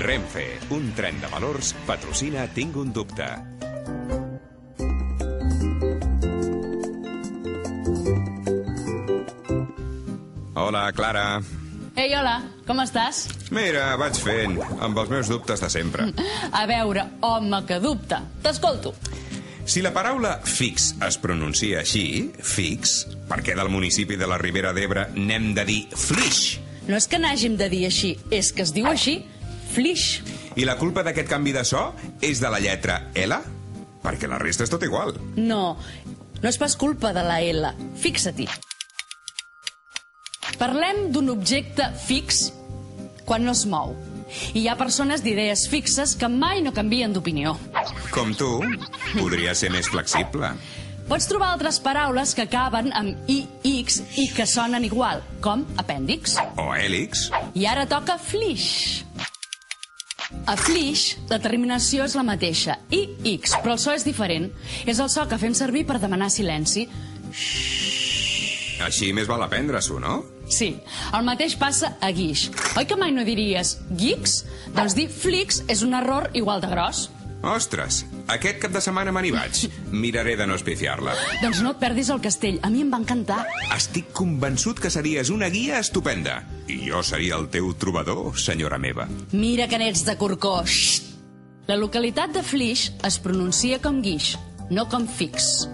Renfe, un tren de valors, patrocina Tinc un dubte. Hola, Clara. Ei, hola, com estàs? Mira, vaig fent, amb els meus dubtes de sempre. A veure, home, que dubte. T'escolto. Si la paraula fix es pronuncia així, fix, per què del municipi de la Ribera d'Ebre n'hem de dir flix? No és que n'hàgim de dir així, és que es diu així, flix. I la culpa d'aquest canvi de so és de la lletra L? Perquè la resta és tot igual. No, no és pas culpa de la L. Fixa-t'hi. Parlem d'un objecte fix quan no es mou. I hi ha persones d'idees fixes que mai no canvien d'opinió. Com tu, podria ser més flexible. Pots trobar altres paraules que acaben amb IX i que sonen igual, com apèndix. O hèlix. I ara toca flix. A flix, la terminació és la mateixa, IX, però el so és diferent. És el so que fem servir per demanar silenci. Així més val aprendre-s'ho, no? Sí, el mateix passa a guix. Oi que mai no diries guix? Doncs dir flix és un error igual de gros. Ostres, aquest cap de setmana me n'hi vaig. Miraré de no espifiar-la. Doncs no et perdis el castell, a mi em va encantar. Estic convençut que series una guia estupenda. I jo seria el teu trobador, senyora meva. Mira que n'ets de corcó. Xxt! La localitat de Flix es pronuncia com guix, no com fix.